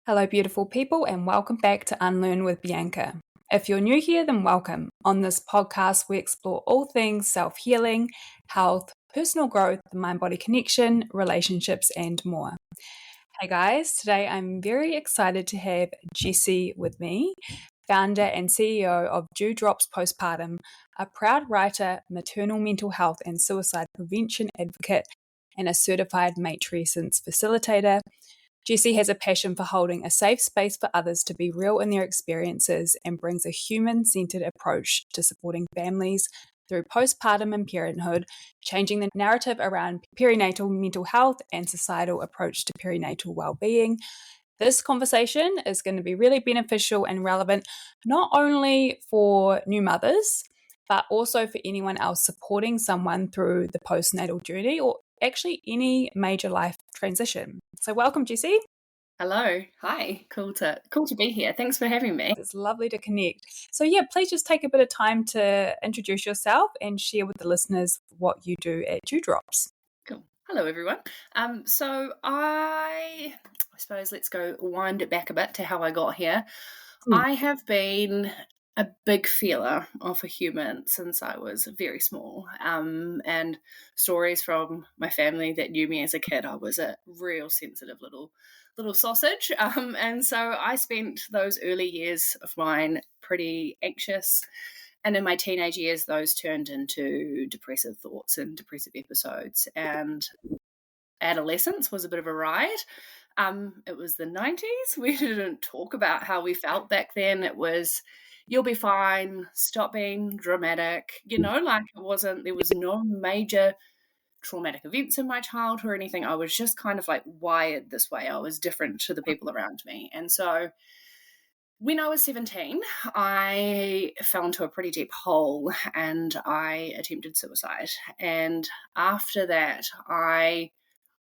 Hello, beautiful people, and welcome back to Unlearn with Bianca. If you're new here, then welcome. On this podcast, we explore all things self-healing, health, personal growth, the mind-body connection, relationships, and more. Hey guys, today I'm very excited to have Jessie with me, founder and CEO of Dewdrops Postpartum, a proud writer, maternal mental health and suicide prevention advocate, and a certified Matrescence facilitator. Jessie has a passion for holding a safe space for others to be real in their experiences and brings a human-centered approach to supporting families through postpartum and parenthood, changing the narrative around perinatal mental health and societal approach to perinatal well-being. This conversation is going to be really beneficial and relevant not only for new mothers, but also for anyone else supporting someone through the postnatal journey or actually any major life transition. So welcome, Jessie. Hello. Hi. Cool to be here. Thanks for having me. It's lovely to connect. So please just take a bit of time to introduce yourself and share with the listeners what you do at Dewdrops. Cool. Hello, everyone. So I suppose let's go wind it back a bit to how I got here. I have been a big feeler of a human since I was very small. And stories from my family that knew me as a kid, I was a real sensitive little sausage. And so I spent those early years of mine pretty anxious. And in my teenage years, those turned into depressive thoughts and depressive episodes. And adolescence was a bit of a ride. It was the 90s. We didn't talk about how we felt back then. It was, you'll be fine, stop being dramatic. Like there was no major traumatic events in my childhood or anything. I was just kind of like wired this way. I was different to the people around me. And so when I was 17, I fell into a pretty deep hole and I attempted suicide. And after that, I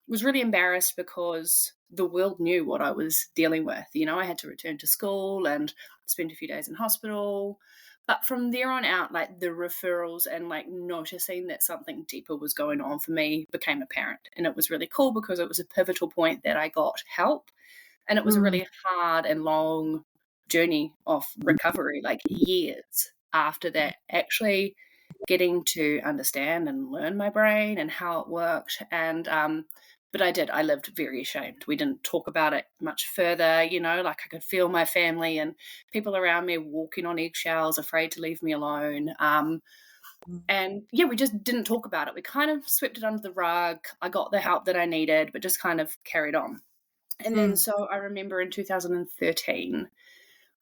was really embarrassed because the world knew what I was dealing with. I had to return to school and spend a few days in hospital. But from there on out, like the referrals and like noticing that something deeper was going on for me became apparent. And it was really cool because it was a pivotal point that I got help. And it was a really hard and long journey of recovery, like years after that, actually getting to understand and learn my brain and how it worked. And but I lived very ashamed. We didn't talk about it much further, like I could feel my family and people around me walking on eggshells, afraid to leave me alone. And we just didn't talk about it. We kind of swept it under the rug. I got the help that I needed, but just kind of carried on. And then so I remember in 2013,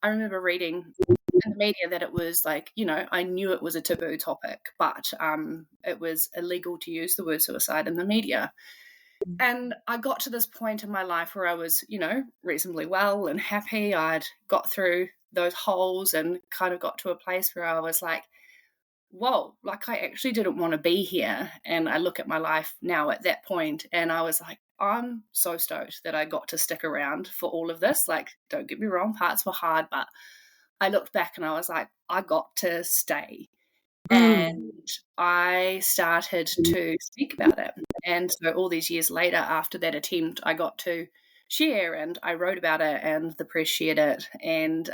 I remember reading in the media that it was like, I knew it was a taboo topic, but it was illegal to use the word suicide in the media. And I got to this point in my life where I was, reasonably well and happy. I'd got through those holes and kind of got to a place where I was like, whoa, like I actually didn't want to be here. And I look at my life now at that point and I was like, I'm so stoked that I got to stick around for all of this. Like, don't get me wrong, parts were hard, but I looked back and I was like, I got to stay. And I started to speak about it. And so all these years later, after that attempt, I got to share and I wrote about it and the press shared it. And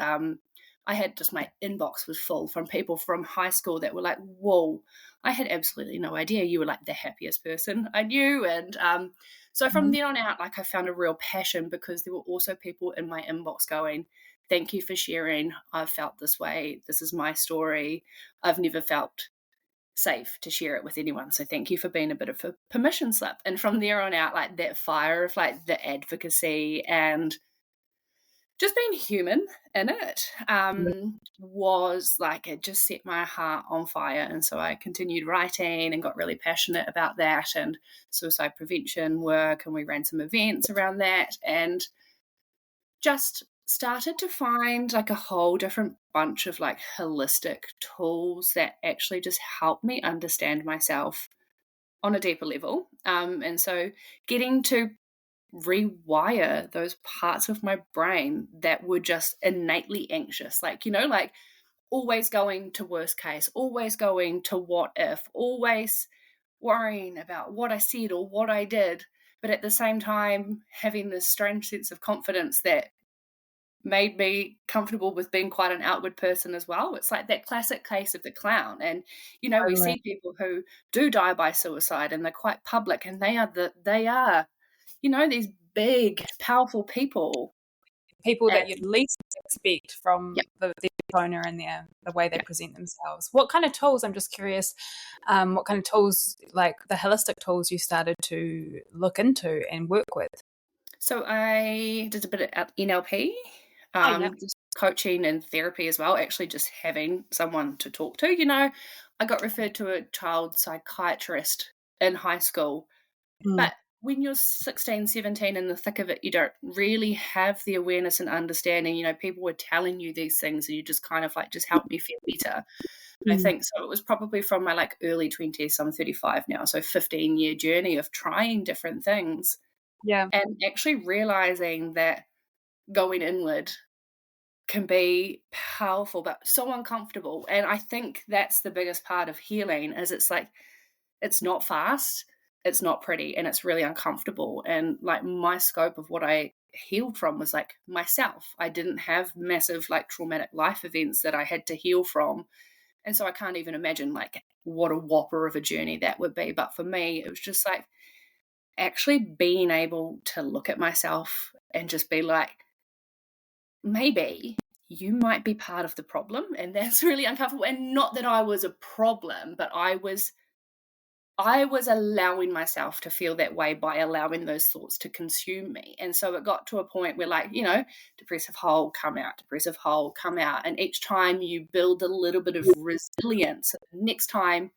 I had just my inbox was full from people from high school that were like, whoa, I had absolutely no idea you were like the happiest person I knew. And so from then on out, like I found a real passion because there were also people in my inbox going, thank you for sharing. I've felt this way. This is my story. I've never felt safe to share it with anyone. So thank you for being a bit of a permission slip. And from there on out, like that fire of like the advocacy and just being human in it was like, it just set my heart on fire. And so I continued writing and got really passionate about that and suicide prevention work. And we ran some events around that and just started to find like a whole different bunch of like holistic tools that actually just help me understand myself on a deeper level. And so getting to rewire those parts of my brain that were just innately anxious, like always going to worst case, always going to what if, always worrying about what I said or what I did, but at the same time having this strange sense of confidence that made me comfortable with being quite an outward person as well. It's like that classic case of the clown. And, we Totally. see people who do die by suicide and they're quite public, and they are, these big, powerful people. People And that you'd least expect from yeah, the owner and the way they yeah. present themselves. What kind of tools, I'm just curious, what kind of tools, like the holistic tools, you started to look into and work with? So I did a bit of NLP, Oh, yeah. just coaching and therapy as well, actually just having someone to talk to. I got referred to a child psychiatrist in high school, Mm. but when you're 16, 17 in the thick of it, you don't really have the awareness and understanding. People were telling you these things and you just kind of like, just help me feel better. I Mm. think so. It was probably from my like early 20s, so I'm 35 now, so 15-year journey of trying different things Yeah. and actually realizing that going inward can be powerful but so uncomfortable. And I think that's the biggest part of healing is it's like it's not fast, it's not pretty, and it's really uncomfortable. And like my scope of what I healed from was like myself. I didn't have massive like traumatic life events that I had to heal from. And so I can't even imagine like what a whopper of a journey that would be. But for me, it was just like actually being able to look at myself and just be like, maybe you might be part of the problem, and that's really uncomfortable. And not that I was a problem, but I was allowing myself to feel that way by allowing those thoughts to consume me. And so it got to a point where like, depressive hole, come out, depressive hole, come out. And each time you build a little bit of resilience, next time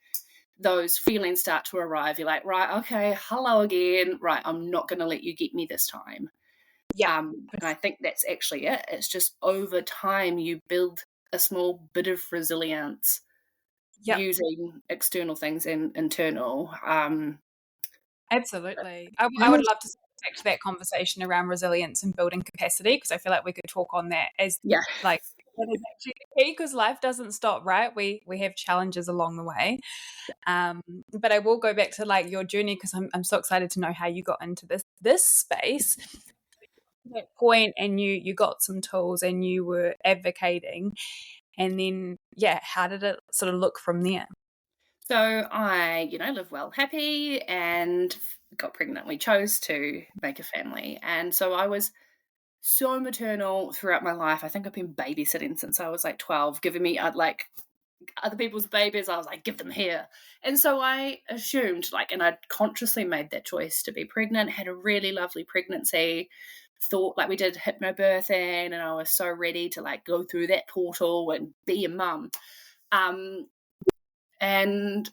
those feelings start to arrive, you're like, right, okay, hello again. Right, I'm not going to let you get me this time. Yeah. And I think that's actually it. It's just over time you build a small bit of resilience Yep. using external things and internal. Absolutely. I would love to take to that conversation around resilience and building capacity, because I feel like we could talk on that as Yeah. like that is actually the key, because life doesn't stop, right? We have challenges along the way. But I will go back to like your journey, because I'm so excited to know how you got into this space, that point, and you got some tools and you were advocating, and then how did it sort of look from there? So I, live well, happy, and got pregnant. We chose to make a family. And so I was so maternal throughout my life. I think I've been babysitting since I was like 12, giving me like other people's babies. I was like, give them here. And so I assumed and I consciously made that choice to be pregnant, had a really lovely pregnancy, thought like we did hypnobirthing, and I was so ready to like go through that portal and be a mum. And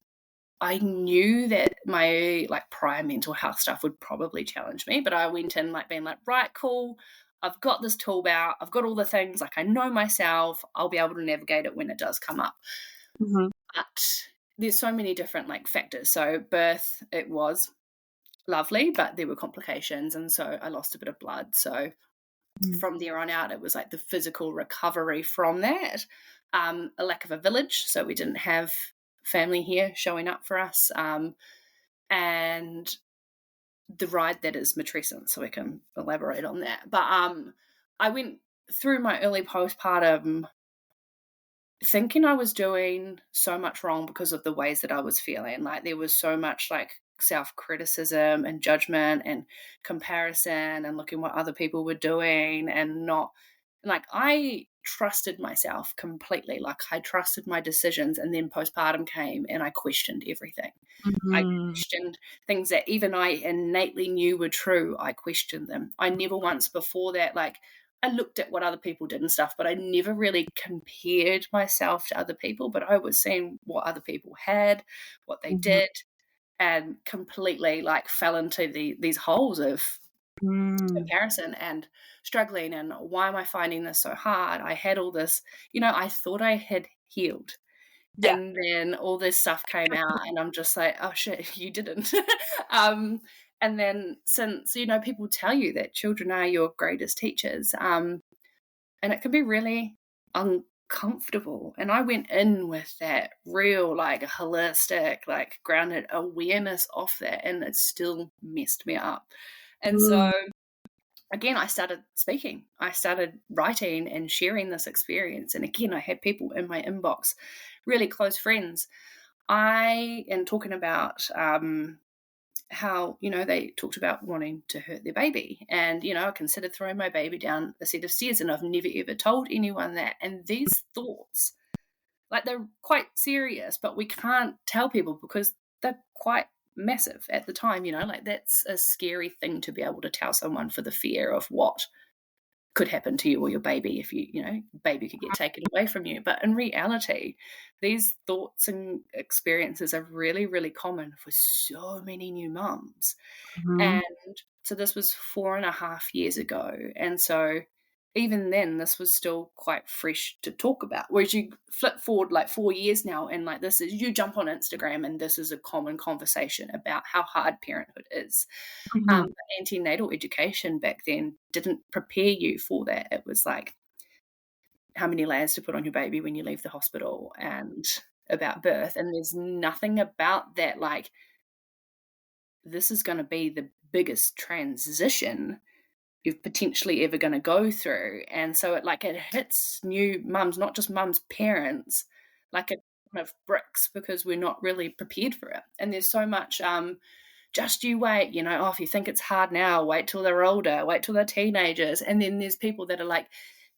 I knew that my like prior mental health stuff would probably challenge me, but I went in like being like, right, cool. I've got this tool belt. I've got all the things. Like I know myself. I'll be able to navigate it when it does come up. Mm-hmm. But there's so many different like factors. So birth, it was lovely, but there were complications, and so I lost a bit of blood. So from there on out, it was like the physical recovery from that. A lack of a village, so we didn't have family here showing up for us, and the ride that is Matrescence, so we can elaborate on that. But I went through my early postpartum thinking I was doing so much wrong because of the ways that I was feeling. Like there was so much like self-criticism and judgment and comparison and looking what other people were doing, and not like I trusted myself completely. Like I trusted my decisions, and then postpartum came and I questioned everything. I Mm-hmm. questioned things that even I innately knew were true. I questioned them. I never once before that, like, I looked at what other people did and stuff, but I never really compared myself to other people. But I was seeing what other people had, what they Mm-hmm. did, and completely like fell into these holes of Mm. comparison and struggling. And why am I finding this so hard? I had all this, I thought I had healed. Yeah. And then all this stuff came out, and I'm just like, oh shit, you didn't. um, and then since, people tell you that children are your greatest teachers, and it can be really uncomfortable. And I went in with that real, like, holistic, like, grounded awareness of that, and it still messed me up. And so Mm. again, I started speaking. I started writing and sharing this experience. And again, I had people in my inbox, really close friends. And talking about how, they talked about wanting to hurt their baby. And, I considered throwing my baby down a set of stairs, and I've never ever told anyone that. And these thoughts, like, they're quite serious, but we can't tell people because they're quite massive at the time, like that's a scary thing to be able to tell someone for the fear of what could happen to you or your baby if baby could get taken away from you. But in reality, these thoughts and experiences are really, really common for so many new mums. Mm-hmm. And so this was 4.5 years ago. And so even then, this was still quite fresh to talk about. Whereas you flip forward like 4 years now, and like this is, you jump on Instagram and this is a common conversation about how hard parenthood is. Mm-hmm. Antenatal education back then didn't prepare you for that. It was like how many layers to put on your baby when you leave the hospital and about birth. And there's nothing about that like, this is going to be the biggest transition you're potentially ever going to go through. And so it hits new mums, not just mums, parents, like a ton of bricks, because we're not really prepared for it. And there's so much just you wait, if you think it's hard now, wait till they're older, wait till they're teenagers. And then there's people that are like,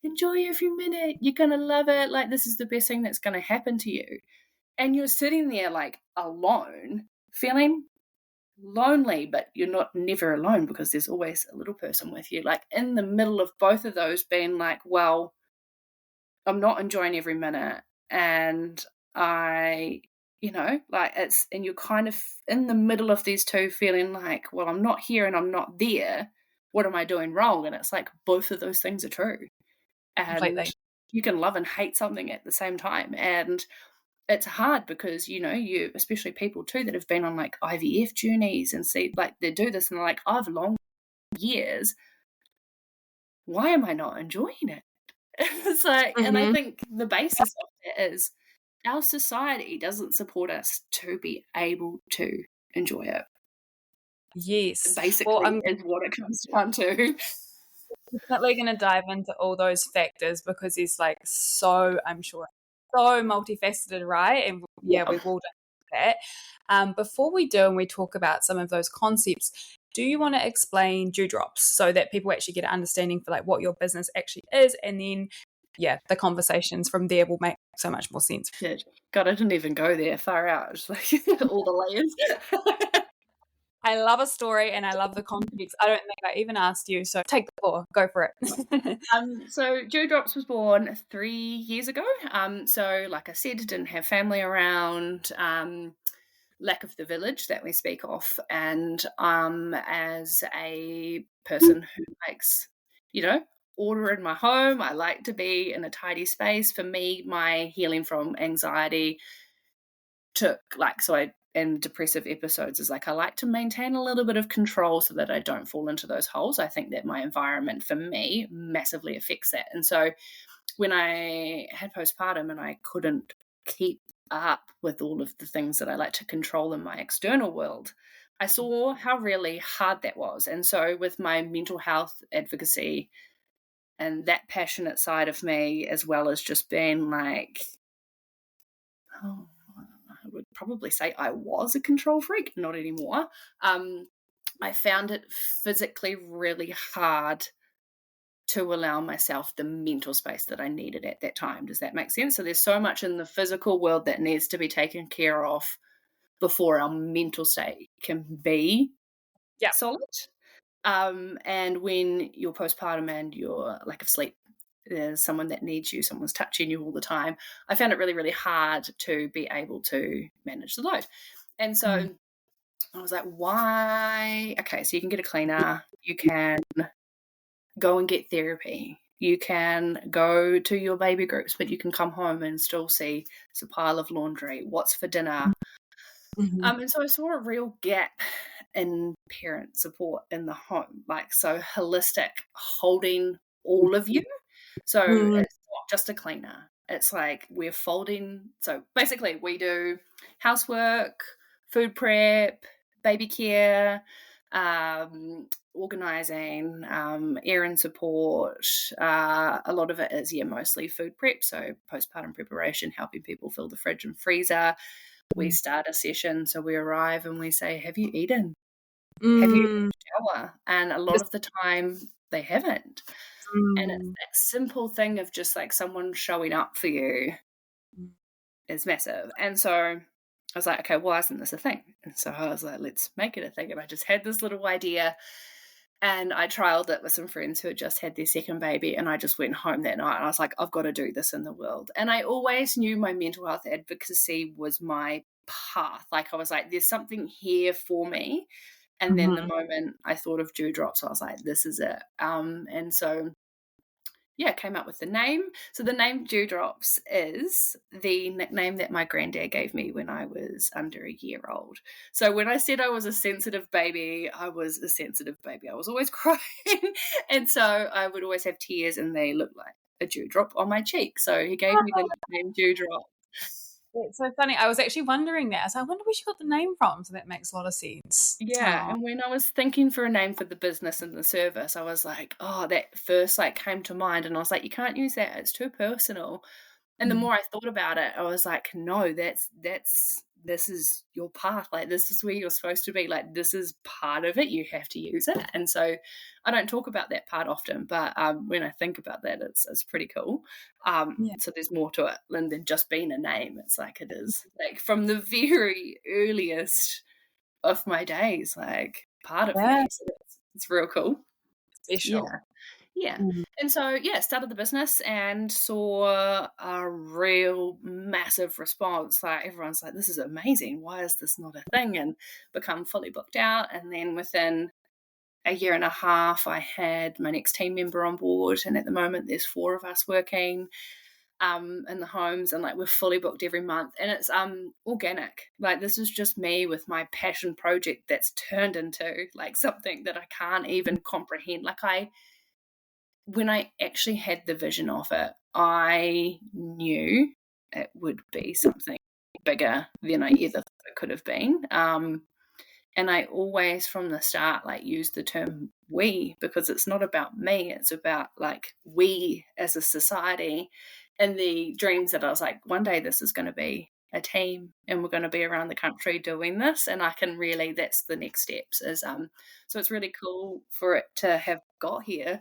enjoy every minute, you're going to love it, like this is the best thing that's going to happen to you. And you're sitting there like alone, feeling lonely, but you're not never alone because there's always a little person with you, like in the middle of both of those, being like, well, I'm not enjoying every minute, and I like it's, and you're kind of in the middle of these two, feeling like, well, I'm not here and I'm not there, what am I doing wrong? And it's like both of those things are true, and Completely. you can love and hate something at the same time. And it's hard because, you, especially people too that have been on like IVF journeys and see like they do this and they're like, I've long years, why am I not enjoying it? It's like, and I think the basis of it is our society doesn't support us to be able to enjoy it. Yes. Basically, Well, I'm is what it comes down to. definitely going to dive into all those factors because it's like I'm sure, so multifaceted, right? And yeah, we will do that. Before we do and we talk about some of those concepts, do you want to explain dewdrops so that people actually get an understanding for like what your business actually is, and then the conversations from there will make so much more sense. Yeah. God, I didn't even go there, far out. It's like all the layers. I love a story and I love the context. I don't think I even asked you, so take the floor, go for it. So Dewdrops was born 3 years ago. So like I said, didn't have family around, lack of the village that we speak of. And as a person who likes, order in my home, I like to be in a tidy space. For me, my healing from anxiety and depressive episodes is like I like to maintain a little bit of control so that I don't fall into those holes. I think that my environment for me massively affects that. And so when I had postpartum and I couldn't keep up with all of the things that I like to control in my external world, I saw how really hard that was. And so with my mental health advocacy and that passionate side of me, as well as just being like, I would probably say I was a control freak, not anymore. I found it physically really hard to allow myself the mental space that I needed at that time. Does that make sense? So there's so much in the physical world that needs to be taken care of before our mental state can be solid. And when you're postpartum and your lack of sleep, there's someone that needs you, someone's touching you all the time, I found it really, really hard to be able to manage the load. And so I was like, why? Okay, so you can get a cleaner, you can go and get therapy, you can go to your baby groups, but you can come home and still see it's a pile of laundry, what's for dinner. And so I saw a real gap in parent support in the home, like so holistic, holding all of you. So it's not just a cleaner. It's like we're folding. So basically we do housework, food prep, baby care, organising, errand support. A lot of it is, mostly food prep, so postpartum preparation, helping people fill the fridge and freezer. We start a session, so we arrive and we say, have you eaten? Have you had a shower? And a lot of the time they haven't. And it's that simple thing of just like someone showing up for you is massive. And so I was like, okay, why isn't this a thing? And so I was like, let's make it a thing. And I just had this little idea, and I trialed it with some friends who had just had their second baby, and I just went home that night and I was like, I've got to do this in the world. And I always knew my mental health advocacy was my path. Like I was like, there's something here for me. And then the moment I thought of Dewdrops, I was like, this is it. And so came up with the name. So the name Dewdrops is the nickname that my granddad gave me when I was under a year old. So when I said I was a sensitive baby, I was a sensitive baby. I was always crying. And so I would always have tears, and they looked like a dewdrop on my cheek. So he gave me the nickname Dewdrop. It's so funny. I was actually wondering that. So I wonder where she got the name from. So that makes a lot of sense. Yeah, and when I was thinking for a name for the business and the service, I was like, oh, that first came to mind, and I was like, you can't use that. It's too personal. And the more I thought about it, I was like, no, this is your path. Like, this is where you're supposed to be. Like, this is part of it. You have to use it. And so I don't talk about that part often, but when I think about that, it's pretty cool. So there's more to it than just being a name. It's like, it is like from the very earliest of my days, like part of me. So it's real cool. Special. Yeah. And so, started the business and saw a real massive response. Like, everyone's like, this is amazing. Why is this not a thing? And become fully booked out. And then within a year and a half, I had my next team member on board. And at the moment, there's 4 of us working in the homes, and we're fully booked every month. And it's organic. Like, this is just me with my passion project that's turned into something that I can't even comprehend. When I actually had the vision of it, I knew it would be something bigger than I ever thought it could have been. And I always, from the start, used the term we, because it's not about me. It's about we as a society, and the dreams that I was like, one day this is going to be a team, and we're going to be around the country doing this. And I can really, that's the next steps is, so it's really cool for it to have got here.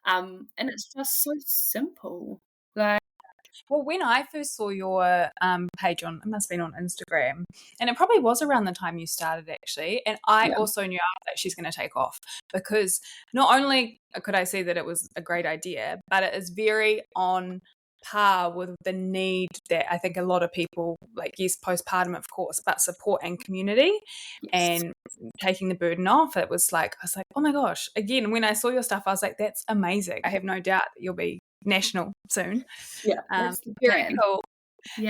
And it's just so simple. Well, when I first saw your page it must have been on Instagram, and it probably was around the time you started actually, and I also knew that she's going to take off, because not only could I see that it was a great idea, but it is very on par with the need that I think a lot of people, postpartum of course, but support and community and taking the burden off. I was like, oh my gosh, again, when I saw your stuff, I was like, that's amazing. I have no doubt that you'll be national soon. Very cool.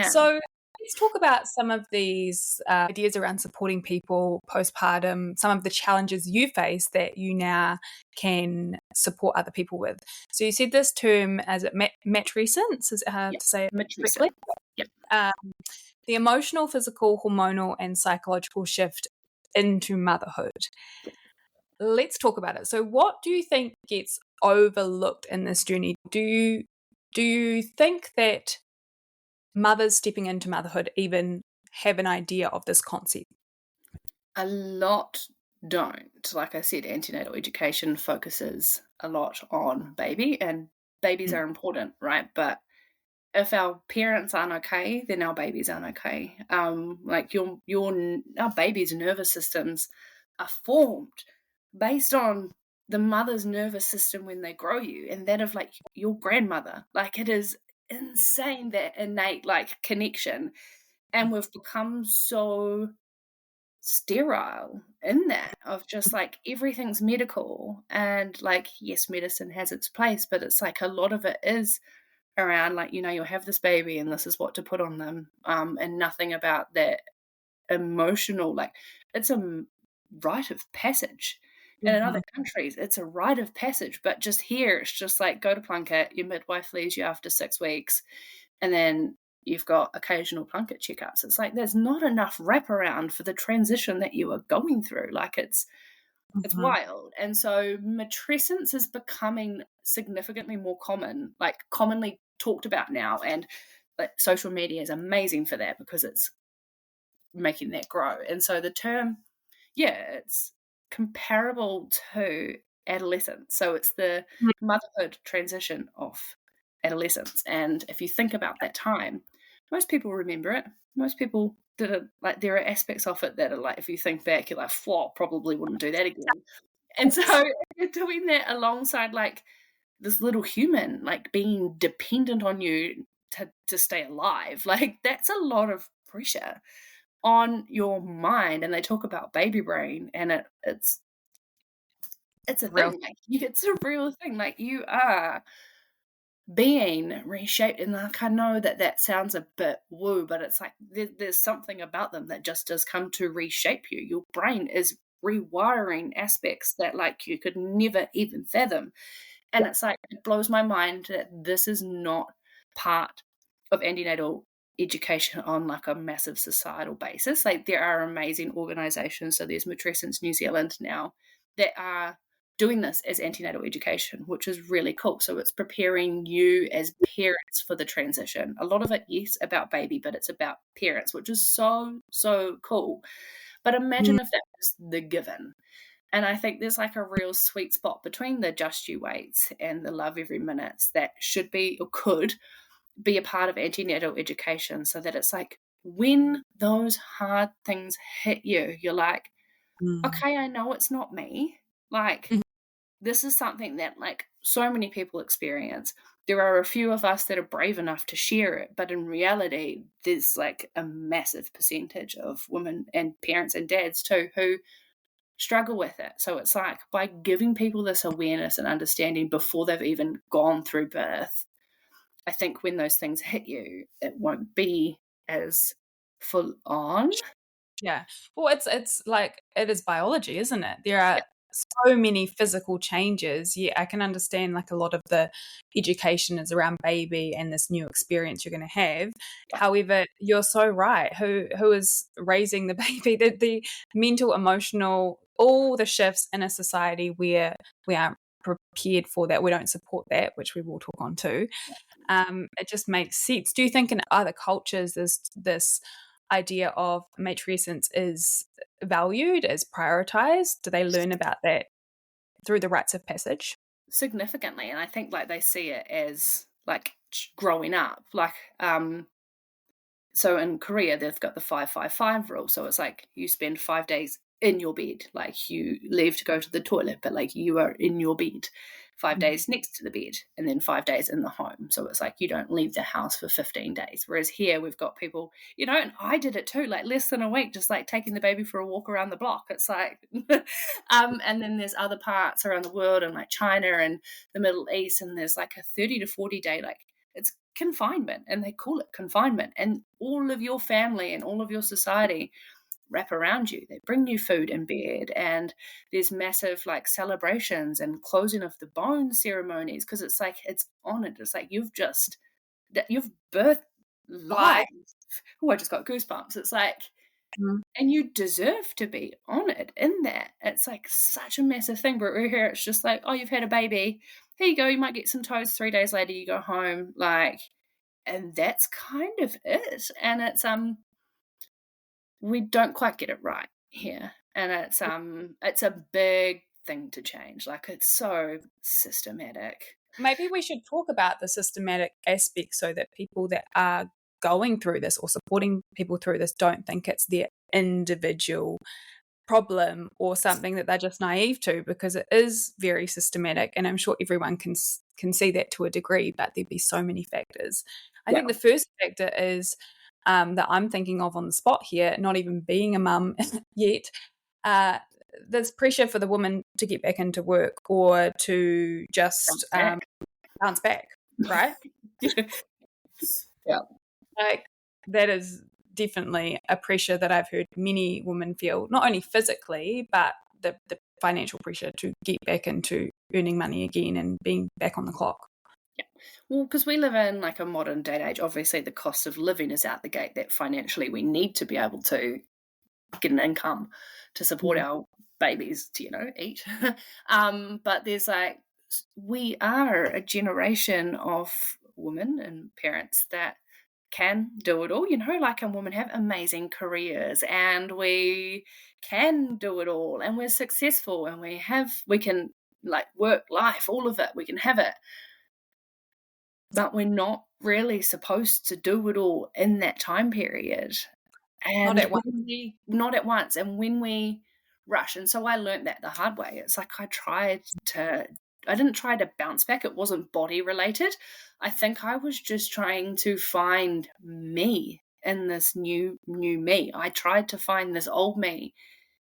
So let's talk about some of these ideas around supporting people postpartum, some of the challenges you face that you now can support other people with. So you said this term as matrescence, is it hard to say it correctly? The emotional, physical, hormonal and psychological shift into motherhood. Let's talk about it. So what do you think gets overlooked in this journey? Do you think that mothers stepping into motherhood even have an idea of this concept? A lot don't. Like I said, antenatal education focuses a lot on baby, and babies are important, right? But if our parents aren't okay, then our babies aren't okay. Our baby's nervous systems are formed based on the mother's nervous system when they grow you, and that of your grandmother. It is insane, that innate connection, and we've become so sterile in that of just everything's medical, and yes, medicine has its place, but it's a lot of it is around you'll have this baby and this is what to put on them, and nothing about that emotional. It's a rite of passage. And in other countries it's a rite of passage, but just here it's just go to Plunket, your midwife leaves you after 6 weeks, and then you've got occasional Plunket checkups. It's there's not enough wraparound for the transition that you are going through. It's Mhm. wild. And so matrescence is becoming significantly more common, like commonly talked about now. And like, social media is amazing for that because it's making that grow. And so the term, it's comparable to adolescence. So it's the motherhood transition of adolescence. And if you think about that time, most people remember it. Most people did it. Like, there are aspects of it that are like, if you think back, you're like, probably wouldn't do that again. And so you're doing that alongside like this little human, like being dependent on you to stay alive. Like, that's a lot of pressure on your mind. And they talk about baby brain, and it's a Real. thing. Like, it's a real thing. Like, you are being reshaped. And like, I know that sounds a bit woo, but it's like there's something about them that just does come to reshape you. Your brain is rewiring aspects that like you could never even fathom. And it's like, it blows my mind that this is not part of antenatal education on like a massive societal basis. Like, there are amazing organizations. So there's Matrescence New Zealand now that are doing this as antenatal education, which is really cool. So it's preparing you as parents for the transition. A lot of it, yes, about baby, but it's about parents, which is so, so cool. But imagine if that was the given. And I think there's like a real sweet spot between the just you waits and the love every minute that should be or could be a part of antenatal education, so that it's like when those hard things hit you, you're like, okay, I know it's not me. Like, this is something that like so many people experience. There are a few of us that are brave enough to share it, but in reality, there's like a massive percentage of women and parents and dads too who struggle with it. So it's like, by giving people this awareness and understanding before they've even gone through birth, I think when those things hit you, it won't be as full on. Yeah. Well, it's like, it is biology, isn't it? There are Yeah. so many physical changes. Yeah, I can understand like a lot of the education is around baby and this new experience you're going to have. Yeah. However, you're so right. Who is raising the baby? The mental, emotional, all the shifts in a society where we aren't prepared for that. We don't support that, which we will talk on too. It just makes sense. Do you think in other cultures this idea of matrescence is valued, is prioritized? Do they learn about that through the rites of passage? Significantly. And I think like they see it as like growing up. Like, so in Korea, they've got the 5-5-5 rule. So it's like you spend 5 days in your bed. Like, you leave to go to the toilet, but like you are in your bed. 5 days next to the bed, and then 5 days in the home. So it's like you don't leave the house for 15 days. Whereas here we've got people, and I did it too, like less than a week, just like taking the baby for a walk around the block. It's like, and then there's other parts around the world, and like China and the Middle East, and there's like a 30 to 40 day, like, it's confinement, and they call it confinement, and all of your family and all of your society wrap around you. They bring you food in bed, and there's massive like celebrations and closing of the bone ceremonies, because it's like, it's honored. It's like you've birthed life. Oh, I just got goosebumps. It's like, and you deserve to be honored in that. It's like such a massive thing. But we're here, it's just like, oh, you've had a baby, here you go, you might get some toast. 3 days later you go home, like, and that's kind of it. And it's we don't quite get it right here, and it's a big thing to change. Like, it's so systematic. Maybe we should talk about the systematic aspect so that people that are going through this or supporting people through this don't think it's their individual problem or something that they're just naive to, because it is very systematic, and I'm sure everyone can see that to a degree, but there'd be so many factors. I think the first factor is that I'm thinking of on the spot here, not even being a mum yet, there's pressure for the woman to get back into work or to just bounce back, right? Yeah. Like, that is definitely a pressure that I've heard many women feel, not only physically, but the financial pressure to get back into earning money again and being back on the clock. Yeah. Well, because we live in like a modern day and age, obviously the cost of living is out the gate, that financially we need to be able to get an income to support our babies to, eat. But there's like, we are a generation of women and parents that can do it all, like, and women have amazing careers and we can do it all and we're successful and we can like work life, all of it, we can have it. But we're not really supposed to do it all in that time period. And not at once. And when we rush, and so I learned that the hard way. It's like I didn't try to bounce back. It wasn't body related. I think I was just trying to find me in this new me. I tried to find this old me,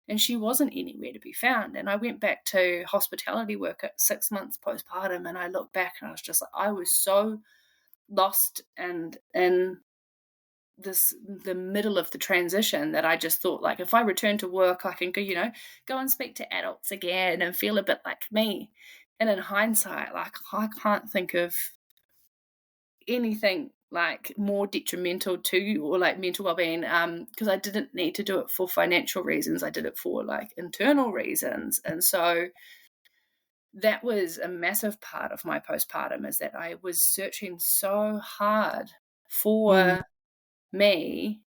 and she wasn't anywhere to be found. And I went back to hospitality work at 6 months postpartum, and I looked back and I was just like, I was so lost and in the middle of the transition that I just thought, like, if I return to work, I can go and speak to adults again and feel a bit like me. And in hindsight, like, I can't think of anything like more detrimental to you or like mental well-being, because I didn't need to do it for financial reasons. I did it for like internal reasons. And so that was a massive part of my postpartum, is that I was searching so hard for me,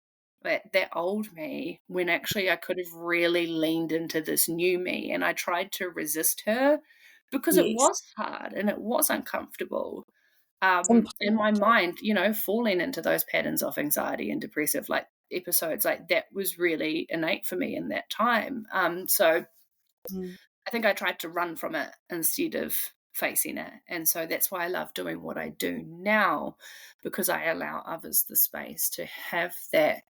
that old me, when actually I could have really leaned into this new me. And I tried to resist her because it Yes. was hard and it was uncomfortable. In my mind, falling into those patterns of anxiety and depressive like episodes, like that was really innate for me in that time. So I think I tried to run from it instead of facing it. And so that's why I love doing what I do now, because I allow others the space to have that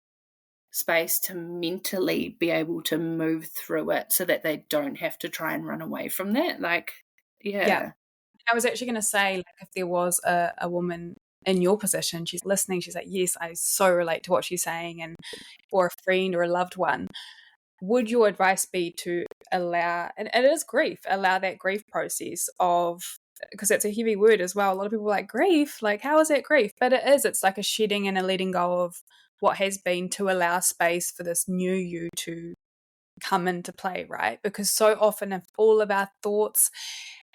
space to mentally be able to move through it so that they don't have to try and run away from that. Like, yeah. I was actually going to say, like, if there was a woman in your position, she's listening, she's like, yes, I so relate to what she's saying, and or a friend or a loved one, would your advice be to allow, and it is grief, allow that grief process of, because it's a heavy word as well. A lot of people are like, grief, like, how is that grief? But it is, it's like a shedding and a letting go of what has been, to allow space for this new you to come into play, right? Because so often, if all of our thoughts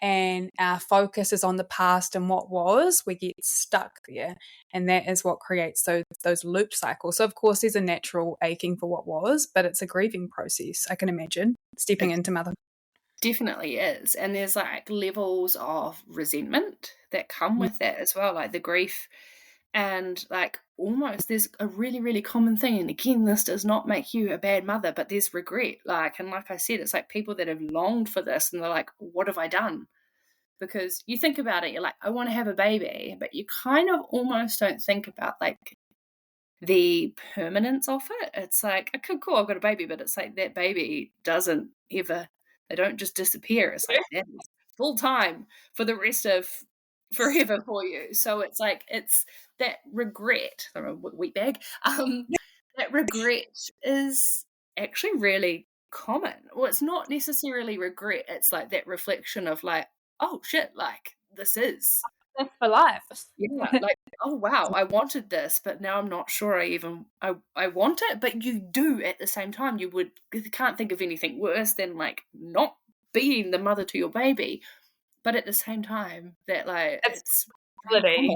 and our focus is on the past and what was, we get stuck there, and that is what creates those loop cycles. So of course there's a natural aching for what was, but it's a grieving process, I can imagine, stepping into motherhood. Definitely is. And there's like levels of resentment that come with that as well, like the grief. And like almost there's a really, really common thing. And again, this does not make you a bad mother, but there's regret. And like I said, it's like people that have longed for this and they're like, what have I done? Because you think about it, you're like, I want to have a baby, but you kind of almost don't think about like the permanence of it. It's like, okay, cool, I've got a baby, but it's like that baby doesn't ever, they don't just disappear. It's like that is full time for the rest of forever for you. So it's like, it's that regret, wheat bag, that regret is actually really common. Well, it's not necessarily regret, it's like that reflection of like, oh shit, like this is That's for life. like, oh wow, I wanted this, but now I'm not sure I want it. But you do at the same time. You can't think of anything worse than like not being the mother to your baby. But at the same time, that like it's the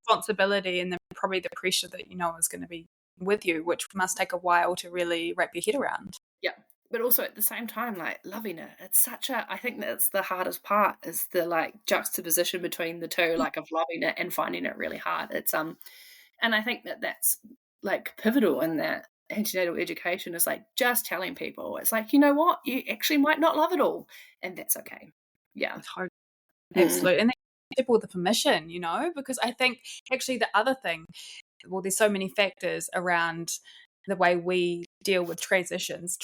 responsibility and then probably the pressure that is going to be with you, which must take a while to really wrap your head around. Yeah. But also at the same time, like loving it. It's I think that's the hardest part, is the like juxtaposition between the two, like of loving it and finding it really hard. It's and I think that's like pivotal in that antenatal education, is like just telling people, it's like, you know what, you actually might not love it all, and that's okay. Yeah. Absolutely. And people with the permission, because I think actually the other thing, well, there's so many factors around the way we deal with transitions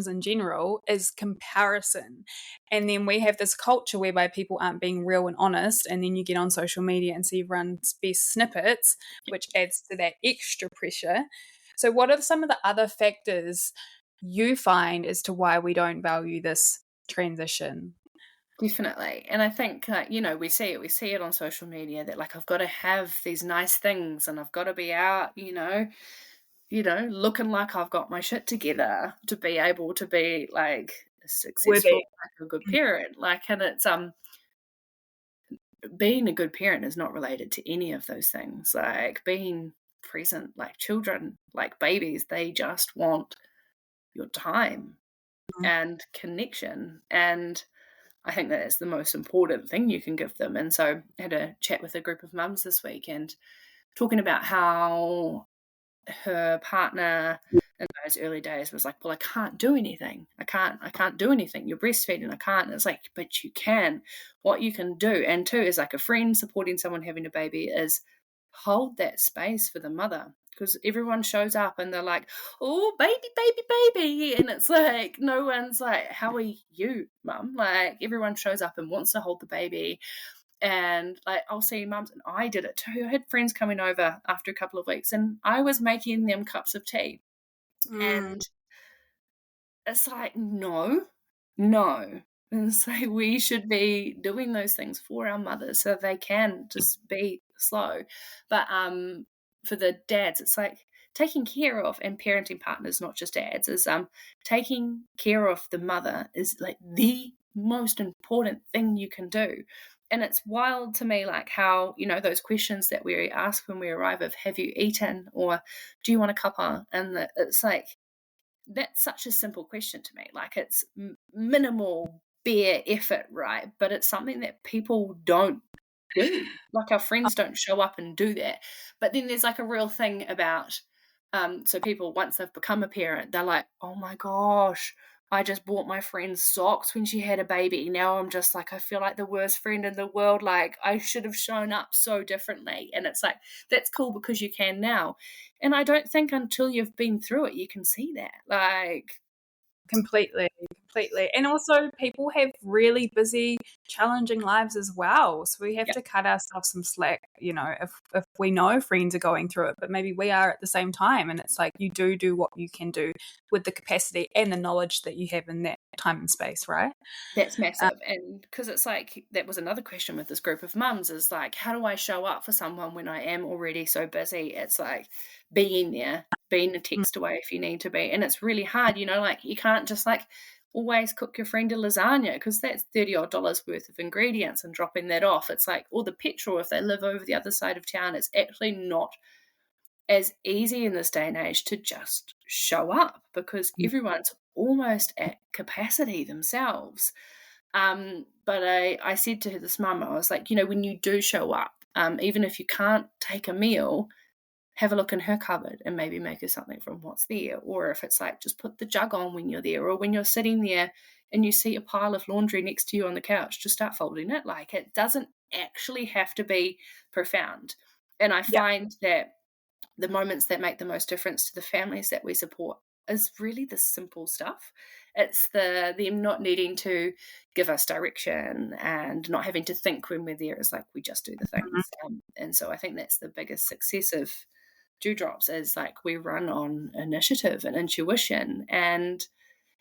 in general, is comparison. And then we have this culture whereby people aren't being real and honest, and then you get on social media and see everyone's best snippets, which adds to that extra pressure. So what are some of the other factors you find as to why we don't value this transition? Definitely. And I think, we see it on social media that like, I've got to have these nice things and I've got to be out, looking like I've got my shit together to be able to be like successful, like a good parent. Like, and it's being a good parent is not related to any of those things. Like being present, like children, like babies, they just want your time and connection. And I think that is the most important thing you can give them. And so I had a chat with a group of mums this week and talking about how her partner in those early days was like, well, I can't do anything. I can't do anything. You're breastfeeding. I can't. And it's like, but you can. What you can do, and two, is like a friend supporting someone having a baby, is hold that space for the mother. Because everyone shows up and they're like, oh, baby, baby, baby. And it's like, no one's like, how are you, mum? Like, everyone shows up and wants to hold the baby. And like, I'll see mums, and I did it too. I had friends coming over after a couple of weeks and I was making them cups of tea. And it's like, no. And so we should be doing those things for our mothers so they can just be slow. But for the dads, it's like taking care of, and parenting partners, not just dads, is taking care of the mother is like the most important thing you can do. And it's wild to me, like how, you know, those questions that we ask when we arrive of, have you eaten, or do you want a cuppa? And it's like, that's such a simple question to me. Like, it's minimal, bare effort, right? But it's something that people don't do. Like, our friends don't show up and do that. But then there's like a real thing about, so people, once they've become a parent, they're like, oh my gosh, I just bought my friend socks when she had a baby. Now I'm just like, I feel like the worst friend in the world. Like, I should have shown up so differently. And it's like, that's cool because you can now. And I don't think until you've been through it, you can see that. Like, Completely. And also people have really busy, challenging lives as well. So we have to cut ourselves some slack, you know, if we know friends are going through it, but maybe we are at the same time. And it's like, you do what you can do with the capacity and the knowledge that you have in that time and space, right? That's massive. And because it's like, that was another question with this group of mums, is like, how do I show up for someone when I am already so busy? It's like being there, being a text away if you need to be. And it's really hard, you know, like you can't just like always cook your friend a lasagna because that's $30 odd worth of ingredients and dropping that off. It's like, or the petrol if they live over the other side of town. It's actually not as easy in this day and age to just show up because everyone's almost at capacity themselves. But I said to this mum, I was like, you know, when you do show up, even if you can't take a meal, have a look in her cupboard and maybe make her something from what's there. Or if it's like, just put the jug on when you're there, or when you're sitting there and you see a pile of laundry next to you on the couch, just start folding it. Like, it doesn't actually have to be profound. And I find that the moments that make the most difference to the families that we support is really the simple stuff. It's them not needing to give us direction and not having to think when we're there. It's like, we just do the things. And so I think that's the biggest success of Dewdrops, is like, we run on initiative and intuition, and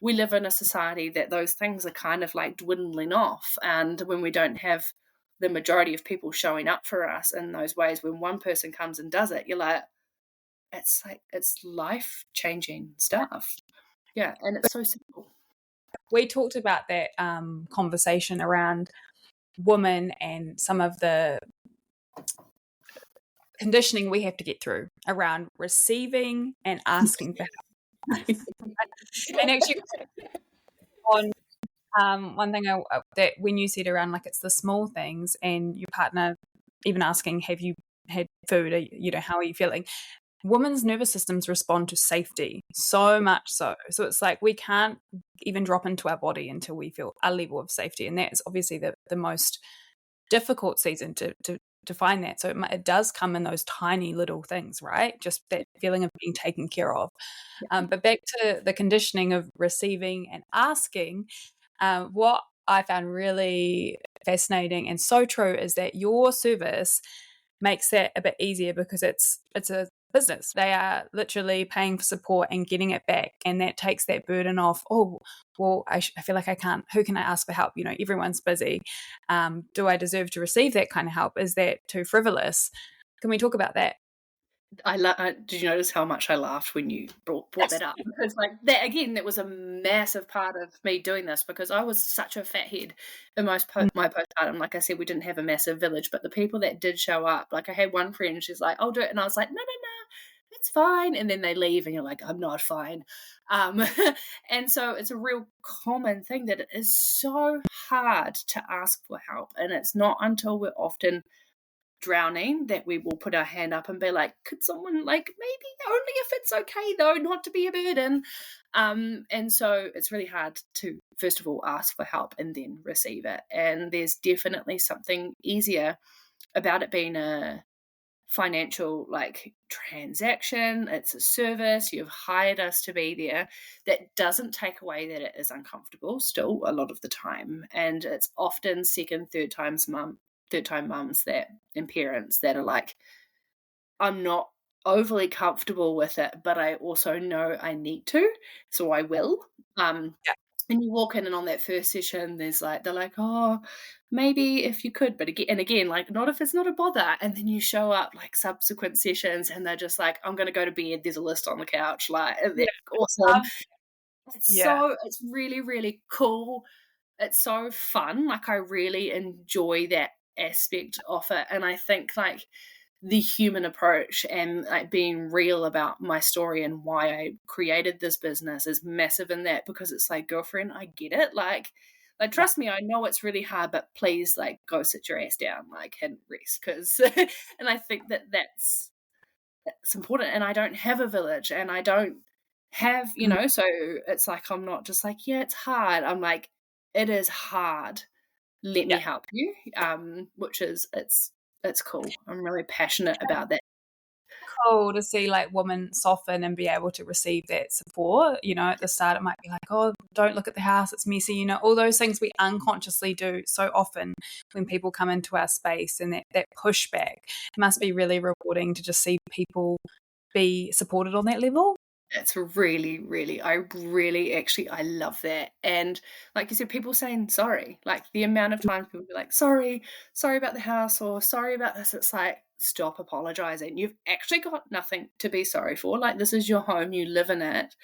we live in a society that those things are kind of like dwindling off. And when we don't have the majority of people showing up for us in those ways, when one person comes and does it, you're like, it's life-changing stuff. Yeah, and it's so simple. We talked about that conversation around women and some of the conditioning we have to get through around receiving and asking for help. And actually, on one thing that when you said around, like, it's the small things, and your partner even asking, have you had food, you know, how are you feeling? Women's nervous systems respond to safety so much so it's like, we can't even drop into our body until we feel a level of safety, and that's obviously the most difficult season to find that. So it does come in those tiny little things, right? Just that feeling of being taken care of. But back to the conditioning of receiving and asking, what I found really fascinating and so true is that your service makes that a bit easier because it's a business. They are literally paying for support and getting it back, and that takes that burden off. Oh, well, I feel like I can't. Who can I ask for help? You know, everyone's busy. Do I deserve to receive that kind of help? Is that too frivolous? Can we talk about that? Did you notice how much I laughed when you brought Yes. that up? Because like that again, that was a massive part of me doing this because I was such a fathead in Mm, my postpartum. Like I said, we didn't have a massive village, but the people that did show up, like I had one friend, she's like, "I'll do it," and I was like, "No, no, no, it's fine." And then they leave, and you're like, "I'm not fine." Um, and so it's a real common thing that it is so hard to ask for help, and it's not until we're often drowning that we will put our hand up and be like, could someone, like, maybe only if it's okay though, not to be a burden. And so it's really hard to first of all ask for help and then receive it, and there's definitely something easier about it being a financial like transaction. It's a service, you've hired us to be there. That doesn't take away that it is uncomfortable still a lot of the time, and it's often second third time mums that and parents that are like, I'm not overly comfortable with it, but I also know I need to, so I will. um yeah. and you walk in, and on that first session, there's like, they're like, "Oh, maybe if you could," but again, like, not if it's not a bother. And then you show up like subsequent sessions, and they're just like, "I'm going to go to bed. There's a list on the couch." Like, and they're Yeah. awesome. Yeah. It's really, really cool. It's so fun. Like, I really enjoy that aspect of it, and I think like the human approach and like being real about my story and why I created this business is massive in that, because it's like, girlfriend, I get it. Like Yeah. trust me, I know it's really hard, but please, like, go sit your ass down, like, and rest, because and I think that that's important. And I don't have a village, and I don't have, Mm, so it's like, I'm not just like, yeah, it's hard. I'm like, it is hard, let me yeah. help you. Which is, it's cool. I'm really passionate about that. Cool to see like women soften and be able to receive that support. At the start, it might be like, oh, don't look at the house, it's messy, all those things we unconsciously do so often when people come into our space, and that pushback. It must be really rewarding to just see people be supported on that level. It's really, really, I really actually, I love that. And like you said, people saying sorry, like the amount of times people be like, sorry about the house, or sorry about this. It's like, stop apologizing. You've actually got nothing to be sorry for. Like, this is your home, you live in it.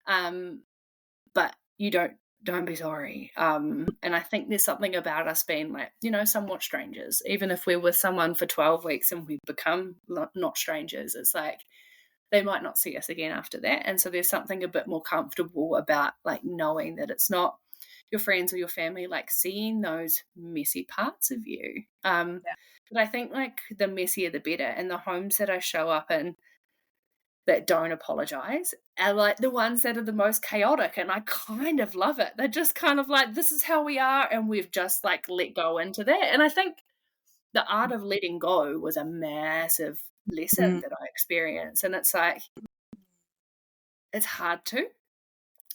But you don't be sorry. And I think there's something about us being like, somewhat strangers, even if we're with someone for 12 weeks and we become not strangers. It's like, they might not see us again after that. And so there's something a bit more comfortable about like knowing that it's not your friends or your family, like seeing those messy parts of you. Yeah. But I think like the messier the better. And the homes that I show up in that don't apologize are like the ones that are the most chaotic. And I kind of love it. They're just kind of like, this is how we are. And we've just like let go into that. And I think the art of letting go was a massive lesson Mm, that I experienced. And it's like, it's hard to.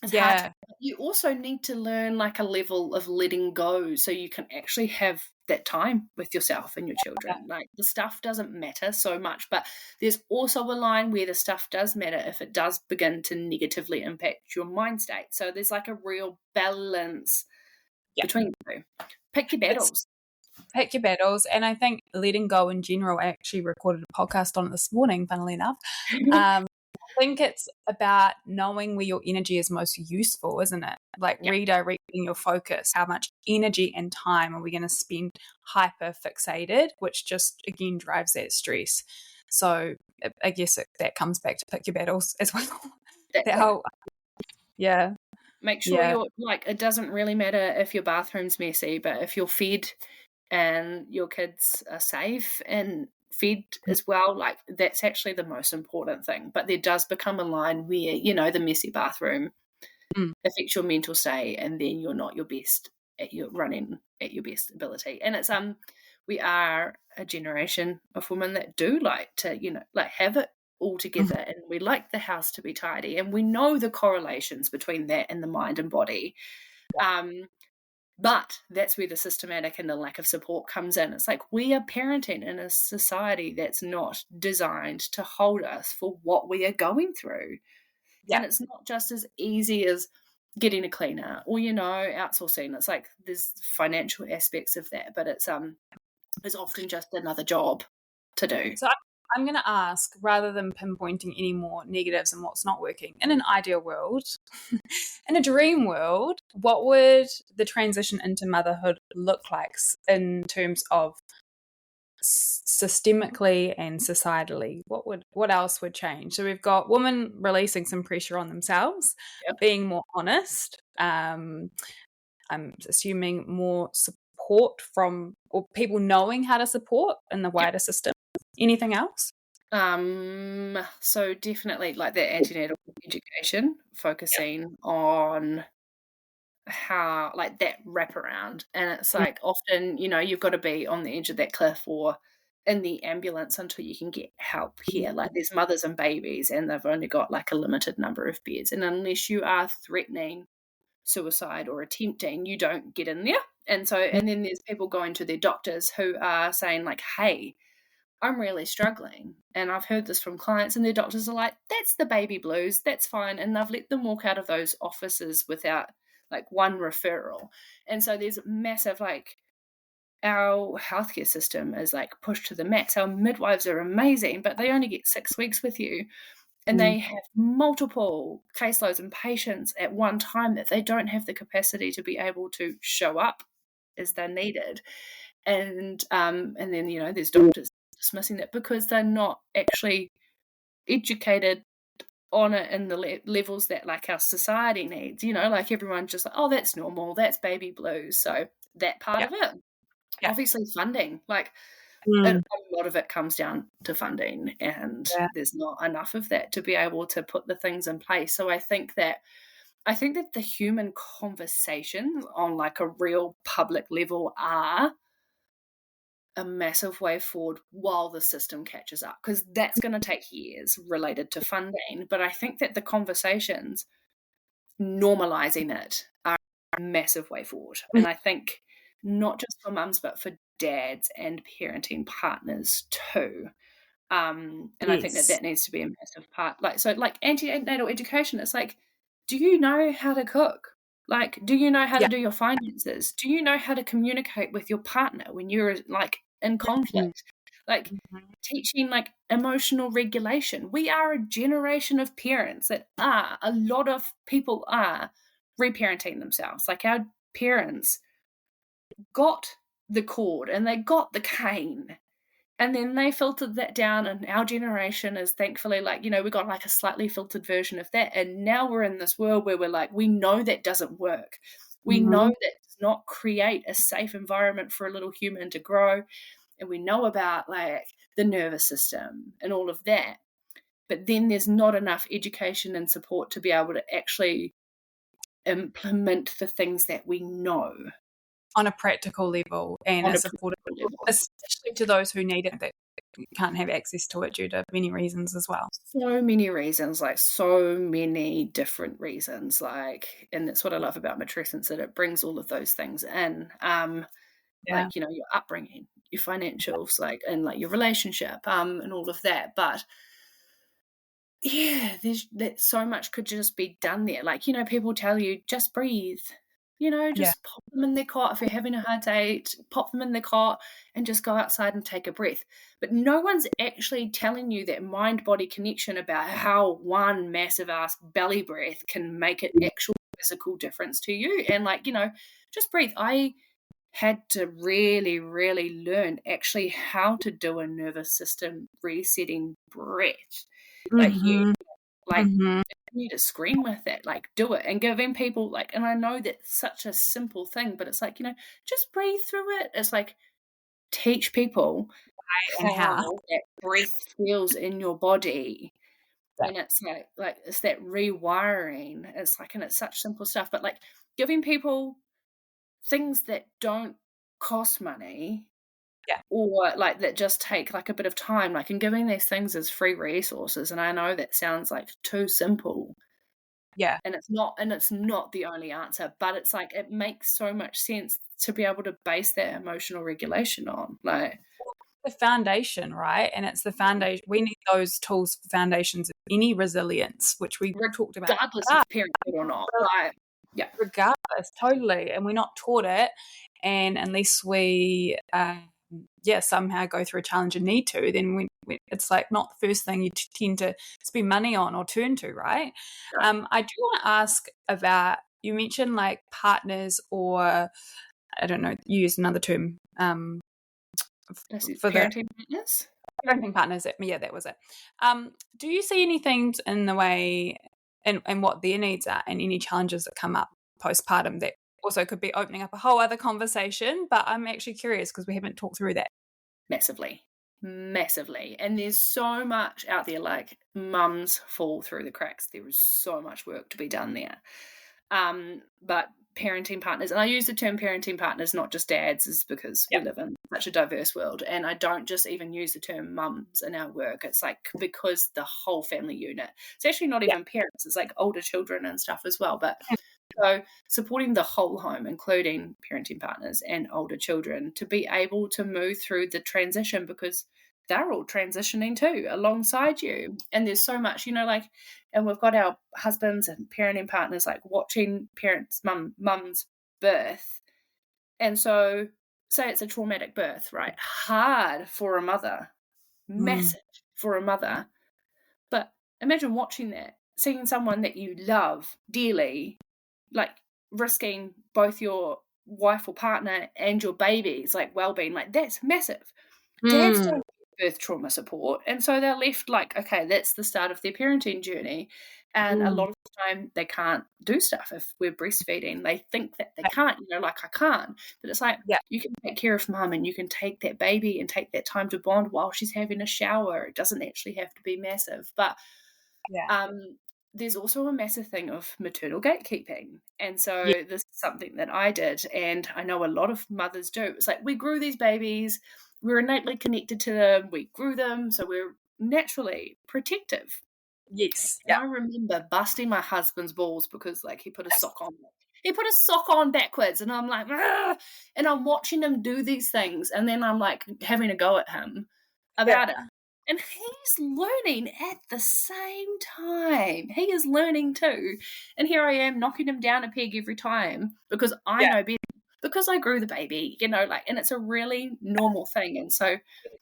It's hard to, yeah. you also need to learn like a level of letting go so you can actually have that time with yourself and your children. Like, the stuff doesn't matter so much, but there's also a line where the stuff does matter if it does begin to negatively impact your mind state. So there's like a real balance Yeah. between the two. Pick your It's battles. pick your battles. And I think letting go in general, I actually recorded a podcast on it this morning, funnily enough. I think it's about knowing where your energy is most useful, isn't it? Like Yeah, redirecting your focus. How much energy and time are we going to spend hyper fixated, which just again drives that stress. So I guess that comes back to pick your battles as well. that's That it. whole, yeah, Make sure yeah, you're like, it doesn't really matter if your bathroom's messy, but if you're fed and your kids are safe and fed as well, like, that's actually the most important thing. But there does become a line where, the messy bathroom mm, affects your mental state, and then you're not your best at your running at your best ability. And it's we are a generation of women that do like to, like, have it all mm, together, and we like the house to be tidy, and we know the correlations between that and the mind and body. um but that's where the systematic and the lack of support comes in. It's like, we are parenting in a society that's not designed to hold us for what we are going through. yeah. And it's not just as easy as getting a cleaner or, outsourcing. It's like, there's financial aspects of that, but it's often just another job to do. So I'm going to ask, rather than pinpointing any more negatives and what's not working, in an ideal world, in a dream world, what would the transition into motherhood look like in terms of systemically and societally? What else would change? So we've got women releasing some pressure on themselves, Yep. being more honest. I'm assuming more support from, or people knowing how to support in the wider system. Anything else? So definitely like the antenatal education, focusing on how like that wraparound, and it's like often you've got to be on the edge of that cliff or in the ambulance until you can get help here. Like there's mothers and babies and they've only got like a limited number of beds, and unless you are threatening suicide or attempting, you don't get in there. And then there's people going to their doctors who are saying like, hey, I'm really struggling. And I've heard this from clients, and their doctors are like, that's the baby blues, that's fine. And they've let them walk out of those offices without like one referral. And so there's massive, like, our healthcare system is like pushed to the max. Our midwives are amazing, but they only get 6 weeks with you. And they have multiple caseloads and patients at one time that they don't have the capacity to be able to show up as they're needed. And then, there's doctors dismissing that because they're not actually educated on it in the levels that like our society needs, like everyone's just like, oh, that's normal, that's baby blues. So that part of it, obviously funding, like a lot of it comes down to funding, and there's not enough of that to be able to put the things in place. So I think that the human conversations on like a real public level are a massive way forward while the system catches up, because that's going to take years related to funding. But I think that the conversations normalizing it are a massive way forward. And I think not just for mums, but for dads and parenting partners too. And I think that needs to be a massive part. Like antenatal education, it's like, do you know how to cook? Like, do you know how to do your finances? Do you know how to communicate with your partner when you're like in conflict? Like teaching like emotional regulation. We are a generation of parents that a lot of people are reparenting themselves. Like our parents got the cord and they got the cane, and then they filtered that down, and our generation is thankfully like, we got like a slightly filtered version of that. And now we're in this world where we're like, we know that doesn't work. We know that does not create a safe environment for a little human to grow. And we know about like the nervous system and all of that. But then there's not enough education and support to be able to actually implement the things that we know on a practical level and a supportive level, especially to those who need it that can't have access to it due to many reasons as well. So many reasons, like so many different reasons, like, and that's what I love about Matrescence, that it brings all of those things in, like, your upbringing, your financials, like, and like your relationship, and all of that. But yeah, there's that so much could just be done there. Like, people tell you just breathe. Just pop them in their cot. If you're having a hard day, pop them in their cot and just go outside and take a breath. But no one's actually telling you that mind-body connection about how one massive ass belly breath can make an actual physical difference to you. And like, just breathe. I had to really, really learn actually how to do a nervous system resetting breath. Like you, like, you to scream with it, like do it, and giving people like, and I know that's such a simple thing, but it's like, just breathe through it. It's like teach people how that breath feels in your body. And it's like it's that rewiring. It's like, and it's such simple stuff, but like giving people things that don't cost money, or like that just take like a bit of time, like, and giving these things as free resources. And I know that sounds like too simple, and it's not the only answer, but it's like it makes so much sense to be able to base that emotional regulation on, like the foundation, right? And it's the foundation. We need those tools for foundations of any resilience, which we talked about, regardless of parenthood or not. Regardless, totally. And we're not taught it, and unless we somehow go through a challenge and need to, then it's like not the first thing you tend to spend money on or turn to, right? Right. I do want to ask about, you mentioned like partners, or I don't know, you used another term for the Parenting partners? parenting partners. Yeah, that was it. Do you see any themes in the way and what their needs are, and any challenges that come up postpartum that also could be opening up a whole other conversation? But I'm actually curious because we haven't talked through that. Massively. Massively. And there's so much out there, like mums fall through the cracks. There is so much work to be done there. But parenting partners, and I use the term parenting partners, not just dads, is because we live in such a diverse world. And I don't just even use the term mums in our work. It's like, because the whole family unit, it's actually not even parents, it's like older children and stuff as well. But so supporting the whole home, including parenting partners and older children, to be able to move through the transition, because they're all transitioning too alongside you. And there's so much, like, and we've got our husbands and parenting partners like watching mum's birth. And so say it's a traumatic birth, right? Hard for a mother, massive for a mother. But imagine watching that, seeing someone that you love dearly, like risking both your wife or partner and your baby's like well-being, like that's massive. Dads don't get birth trauma support, and so they're left like, okay, that's the start of their parenting journey. And a lot of the time they can't do stuff if we're breastfeeding. They think that they can't, like I can't. But it's like, you can take care of mum and you can take that baby and take that time to bond while she's having a shower. It doesn't actually have to be massive. But there's also a massive thing of maternal gatekeeping. And so this is something that I did, and I know a lot of mothers do. It's like, we grew these babies, we're innately connected to them, we grew them, so we're naturally protective. Yes. And I remember busting my husband's balls because like he put a sock on. He put a sock on backwards, and I'm like, "Argh!" And I'm watching him do these things, and then I'm like having a go at him about it. And he's learning at the same time. He is learning too. And here I am knocking him down a peg every time because I know better, because I grew the baby, and it's a really normal thing. And so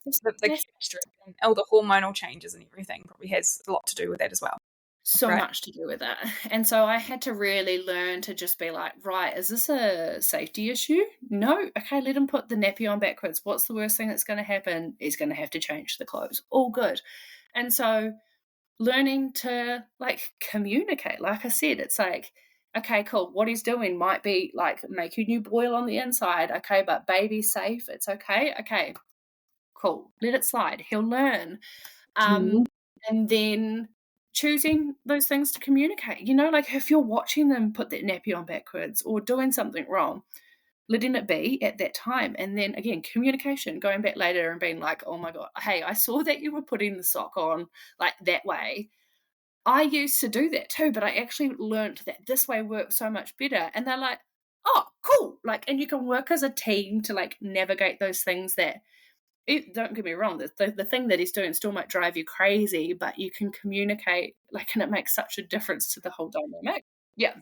the chemistry and all the hormonal changes and everything probably has a lot to do with that as well. so much to do with it. And so I had to really learn to just be like, right, is this a safety issue? No. Okay, let him put the nappy on backwards. What's the worst thing that's going to happen? He's going to have to change the clothes. All good. And so learning to like communicate, like I said, it's like, okay, cool. What he's doing might be like making you boil on the inside. Okay, but baby's safe. It's okay. Okay, cool. Let it slide. He'll learn. And then choosing those things to communicate, like if you're watching them put that nappy on backwards or doing something wrong, letting it be at that time. And then again, communication, going back later and being like, oh my God, hey, I saw that you were putting the sock on like that way. I used to do that too, but I actually learned that this way works so much better. And they're like, oh, cool. Like, and you can work as a team to like navigate those things that, don't get me wrong, the thing that he's doing still might drive you crazy, but you can communicate, like, and it makes such a difference to the whole dynamic. Yeah.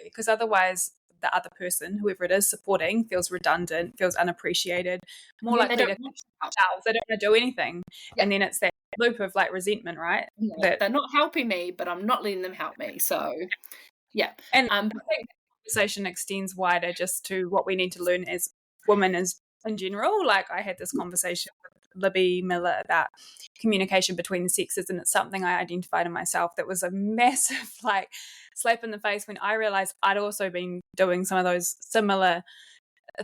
Because otherwise the other person, whoever it is supporting, feels redundant, feels unappreciated, more likely to towels. They don't want to do anything. And then it's that loop of like resentment, right? They're not helping me, but I'm not letting them help me. So and I think the conversation extends wider just to what we need to learn as women as in general. Like I had this conversation with Libby Miller about communication between the sexes, and it's something I identified in myself that was a massive like slap in the face when I realized I'd also been doing some of those similar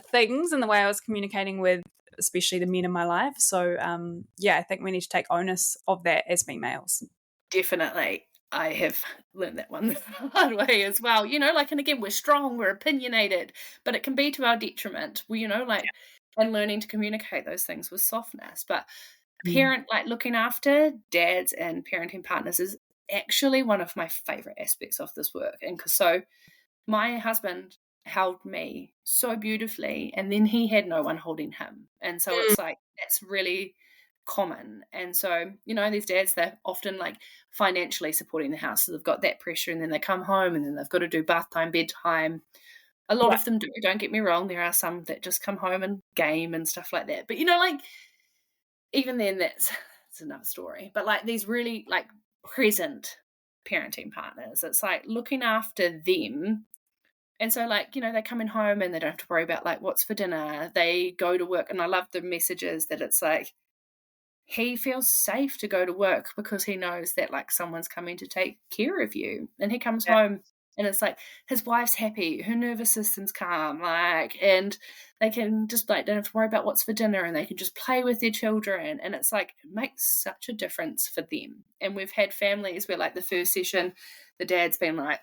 things in the way I was communicating with especially the men in my life. So I think we need to take onus of that as females. Definitely. I have learned that one the hard way as well. And again, we're strong, we're opinionated, but it can be to our detriment. And learning to communicate those things with softness. But looking after dads and parenting partners is actually one of my favorite aspects of this work. And so my husband held me so beautifully, and then he had no one holding him. And so it's like, that's really common. And so, these dads, they're often like financially supporting the house. So they've got that pressure, and then they come home and then they've got to do bath time, bedtime. A lot Yeah. of them do, don't get me wrong. There are some that just come home and game and stuff like that. But, you know, like, even then, that's another story. But, like, these really, like, present parenting partners, it's like looking after them. And so, like, you know, they come in home and they don't have to worry about, like, what's for dinner. They go to work, and I love the messages that it's like, he feels safe to go to work because he knows that, like, someone's coming to take care of you. And he comes Yeah. home and it's like his wife's happy, her nervous system's calm, like, and they can just, like, don't have to worry about what's for dinner, and they can just play with their children. And it's like, it makes such a difference for them. And we've had families where, like, the first session, the dad's been like,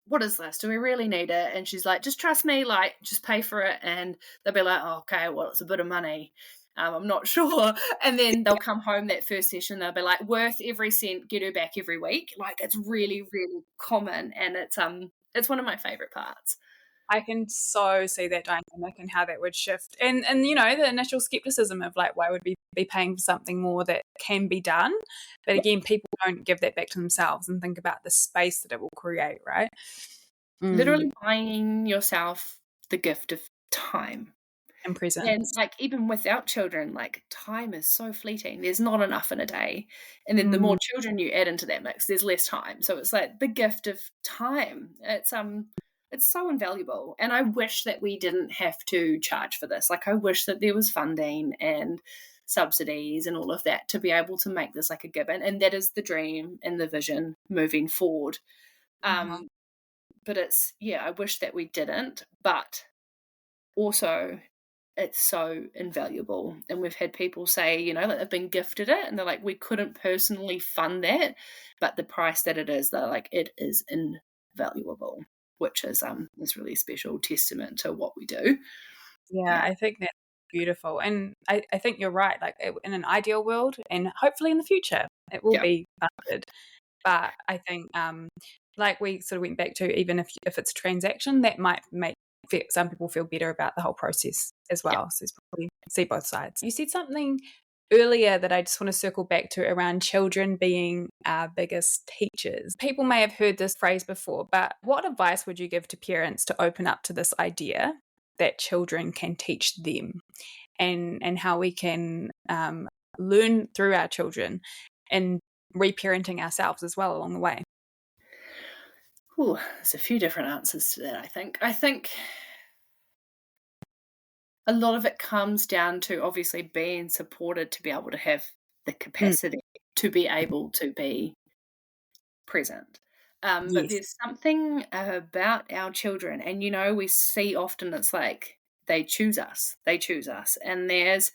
what is this? Do we really need it? And she's like, just trust me, like, just pay for it. And they'll be like, oh, okay, well, it's a bit of money. I'm not sure. And then they'll come home that first session, they'll be like, worth every cent, get her back every week. Like, it's really, really common. And it's one of my favorite parts. I can so see that dynamic and how that would shift. And you know, the initial skepticism of like, why would we be paying for something more that can be done? But again, people don't give that back to themselves and think about the space that it will create, right? Literally buying yourself the gift of time. And And, presence. like, even without children, like, time is so fleeting. There's not enough in a day. And then the more children you add into that mix, there's less time. So it's like the gift of time. It's so invaluable. And I wish that we didn't have to charge for this. Like, I wish that there was funding and subsidies and all of that to be able to make this like a given. And that is the dream and the vision moving forward. But I wish that we didn't. But also, it's so invaluable. And we've had people say, you know, that they've been gifted it and they're like, we couldn't personally fund that, but the price that it is, they're like, it is invaluable, which is this really special testament to what we do. Yeah, I think that's beautiful. And I think you're right. Like, in an ideal world, and hopefully in the future, it will be funded. But I think, like we sort of went back to, even if it's a transaction, that might make some people feel better about the whole process as well. So it's probably see both sides. You said something earlier that I just want to circle back to around children being our biggest teachers. People may have heard this phrase before, but what advice would you give to parents to open up to this idea that children can teach them, and how we can learn through our children and reparenting ourselves as well along the way? There's a few different answers to that, I think. I think a lot of it comes down to obviously being supported to be able to have the capacity to be able to be present. But there's something about our children, and, you know, we see often it's like they choose us, and there's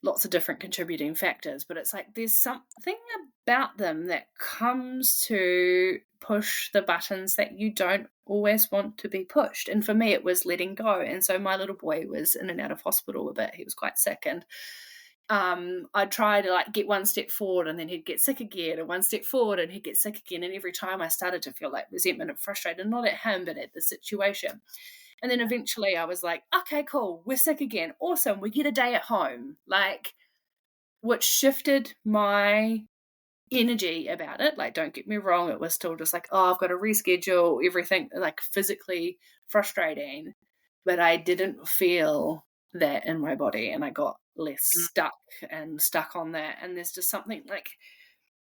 lots of different contributing factors, but it's like there's something about them that comes to push the buttons that you don't always want to be pushed. And for me, it was letting go. And so my little boy was in and out of hospital a bit. He was quite sick, and I'd try to, like, get one step forward and then he'd get sick again, and one step forward and he'd get sick again. And every time I started to feel like resentment and frustrated, not at him, but at the situation. And then eventually I was like, okay, cool, we're sick again. Awesome, we get a day at home. Like, which shifted my energy about it. Like, don't get me wrong, it was still just like, oh, I've got to reschedule everything, like, physically frustrating. But I didn't feel that in my body, and I got less stuck on that. And there's just something, like,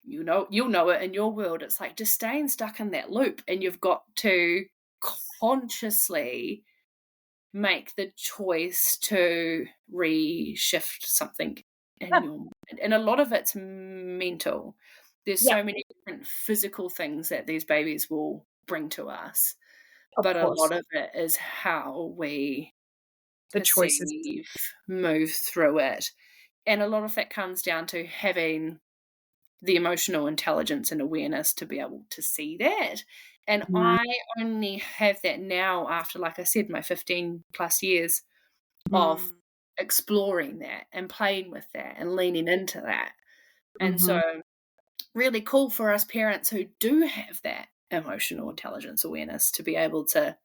you know, you'll know it in your world. It's like just staying stuck in that loop, and you've got to consciously make the choice to reshift something in your mind. And a lot of it's mental. There's so many different physical things that these babies will bring to us, but a lot of it is how we The choices. perceive, move through it. And a lot of that comes down to having the emotional intelligence and awareness to be able to see that. And I only have that now after, like I said, my 15 plus years of exploring that and playing with that and leaning into that. And so really cool for us parents who do have that emotional intelligence awareness to be able to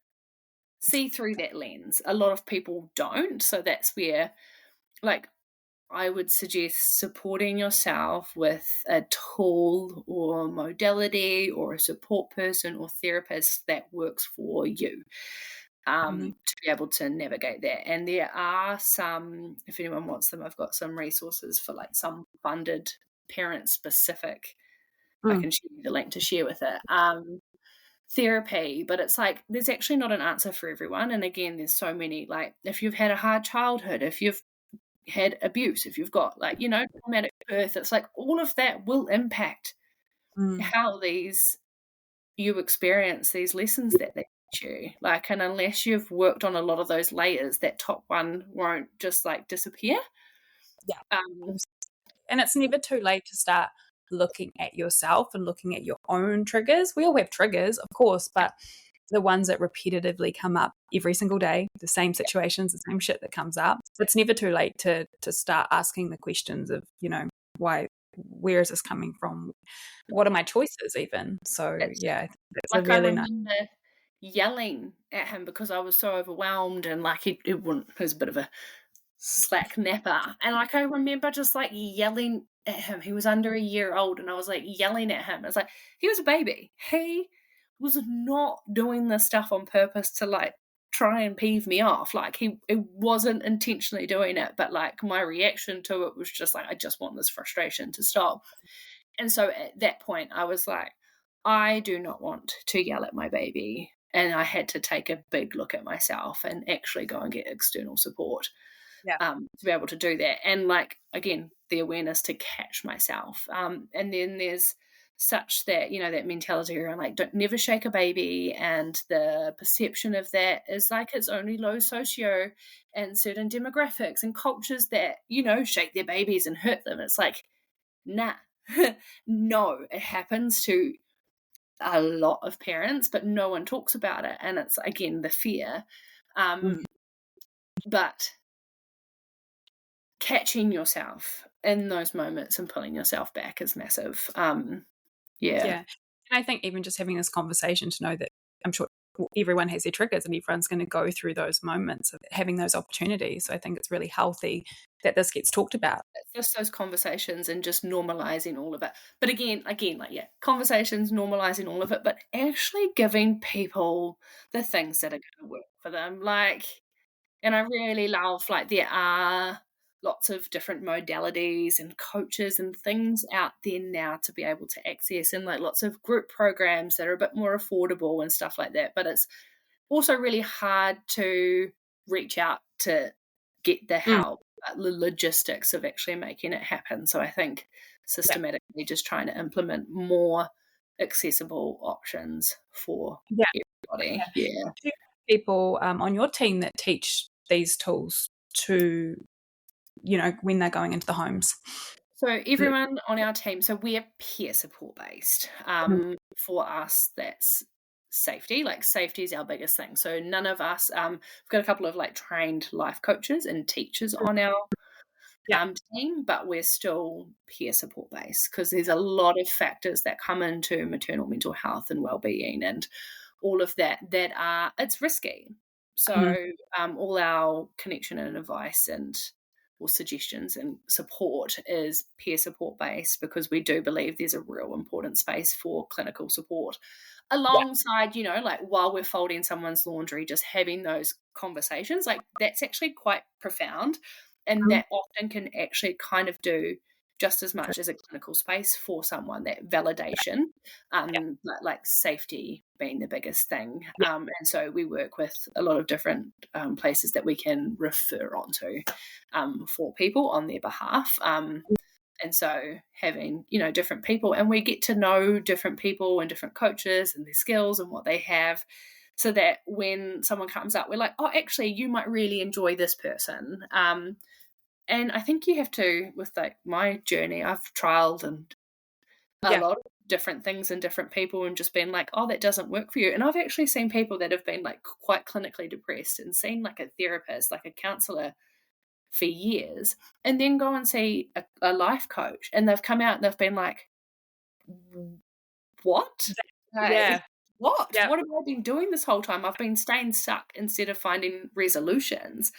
see through that lens. A lot of people don't. So that's where, like, I would suggest supporting yourself with a tool or modality or a support person or therapist that works for you, to be able to navigate that. And there are some, if anyone wants them, I've got some resources for like some funded parent specific. I can share you the link to share with it. Therapy, but it's like there's actually not an answer for everyone. And again, there's so many, like if you've had a hard childhood, if you've had abuse, if you've got like, traumatic birth, it's like all of that will impact how you experience these lessons that they teach you. Like, and unless you've worked on a lot of those layers, that top one won't just like disappear. Yeah. And it's never too late to start looking at yourself and looking at your own triggers. We all have triggers, of course, but the ones that repetitively come up every single day, the same situations, the same shit that comes up. It's never too late to start asking the questions of, where is this coming from? What are my choices even? So it's like, a really I remember yelling at him because I was so overwhelmed, and like he was a bit of a slack napper, and like I remember just like yelling at him. He was under a year old, and I was like yelling at him. It's like he was a baby. He was not doing this stuff on purpose to like try and peeve me off. Like it wasn't intentionally doing it, but like my reaction to it was just like, I just want this frustration to stop. And so at that point I was like, I do not want to yell at my baby. And I had to take a big look at myself and actually go and get external support to be able to do that. And like, again, the awareness to catch myself. And then there's such that, that mentality around like, don't never shake a baby. And the perception of that is like, it's only low socio and certain demographics and cultures that, shake their babies and hurt them. It's like, nah, no, it happens to a lot of parents, but no one talks about it. And it's, again, the fear. But catching yourself in those moments and pulling yourself back is massive. And I think even just having this conversation to know that I'm sure everyone has their triggers and everyone's going to go through those moments of having those opportunities. So I think it's really healthy that this gets talked about. It's just those conversations and just normalizing all of it. But again, conversations, normalizing all of it, but actually giving people the things that are going to work for them. Like, and I really love, like, there are lots of different modalities and coaches and things out there now to be able to access, and like lots of group programs that are a bit more affordable and stuff like that. But it's also really hard to reach out to get the help, the logistics of actually making it happen. So I think systematically just trying to implement more accessible options for everybody. Do people on your team that teach these tools to, when they're going into the homes? So everyone on our team, so we're peer support based. For us, that's safety. Like, safety is our biggest thing. So none of us, we've got a couple of like trained life coaches and teachers on our team, but we're still peer support based because there's a lot of factors that come into maternal mental health and wellbeing and all of that it's risky. So all our connection and advice and or suggestions and support is peer support based, because we do believe there's a real important space for clinical support alongside, like while we're folding someone's laundry, just having those conversations. Like, that's actually quite profound, and that often can actually kind of do just as much as a clinical space for someone, that validation, but like safety being the biggest thing. And so we work with a lot of different places that we can refer on to for people on their behalf. And so having, different people, and we get to know different people and different coaches and their skills and what they have, so that when someone comes up, we're like, oh, actually, you might really enjoy this person. And I think you have to, with like my journey, I've trialed and a lot of different things and different people and just been like, oh, that doesn't work for you. And I've actually seen people that have been like quite clinically depressed and seen like a therapist, like a counselor for years, and then go and see a life coach, and they've come out and they've been like, what? What have I been doing this whole time? I've been staying stuck instead of finding resolutions.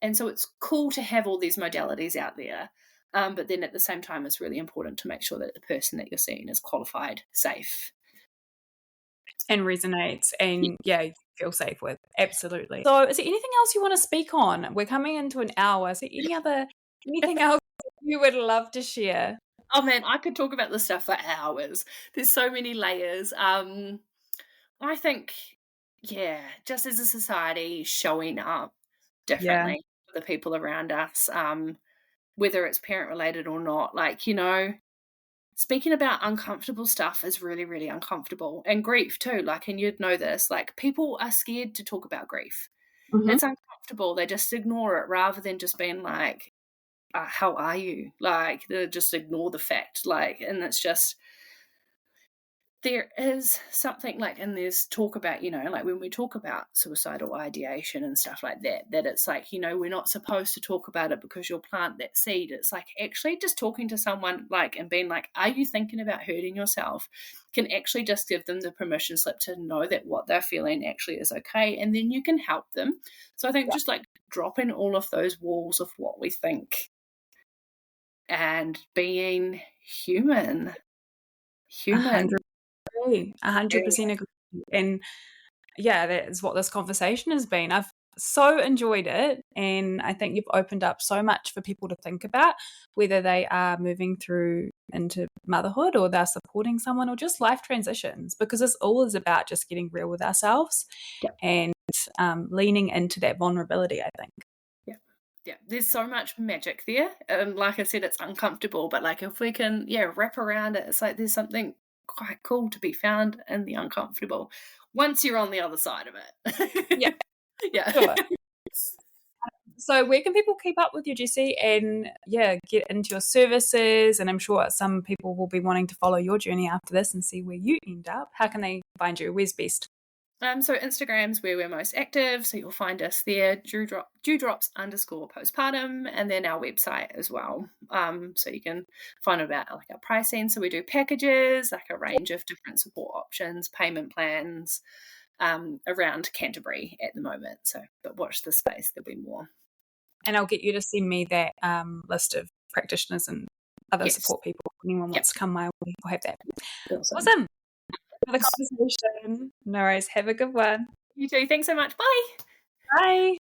And so it's cool to have all these modalities out there. But then at the same time, it's really important to make sure that the person that you're seeing is qualified, safe. And resonates and, you feel safe with. Absolutely. So is there anything else you want to speak on? We're coming into an hour. Is there anything else you would love to share? Oh, man, I could talk about this stuff for hours. There's so many layers. I think, just as a society, showing up differently for the people around us, whether it's parent-related or not, like, speaking about uncomfortable stuff is really, really uncomfortable. And grief too, like, and you'd know this, like, people are scared to talk about grief. Mm-hmm. It's uncomfortable. They just ignore it rather than just being like, how are you? Like, they just ignore the fact, like, and it's just, there is something like, and there's talk about, like when we talk about suicidal ideation and stuff like that, that it's like, we're not supposed to talk about it because you'll plant that seed. It's like actually just talking to someone, like, and being like, are you thinking about hurting yourself, can actually just give them the permission slip to know that what they're feeling actually is okay. And then you can help them. So I think just like dropping all of those walls of what we think and being human. 100%. 100% agree. And that is what this conversation has been. I've so enjoyed it, and I think you've opened up so much for people to think about, whether they are moving through into motherhood or they're supporting someone or just life transitions, because this all is about just getting real with ourselves and leaning into that vulnerability, I think. Yeah, there's so much magic there. And like I said, it's uncomfortable, but like if we can, wrap around it, it's like there's something quite cool to be found in the uncomfortable once you're on the other side of it. Yeah. Sure. So where can people keep up with you, Jessie, and get into your services? And I'm sure some people will be wanting to follow your journey after this and see where you end up. How can they find you? Where's best? So Instagram's where we're most active, so you'll find us there, dewdrops_postpartum, and then our website as well. So you can find about like our pricing. So we do packages, like a range of different support options, payment plans around Canterbury at the moment. So, but watch the space, there'll be more. And I'll get you to send me that list of practitioners and other support people. If anyone wants to come my way, we'll have that. Awesome. For the conversation. No worries. Have a good one. You too. Thanks so much. Bye. Bye.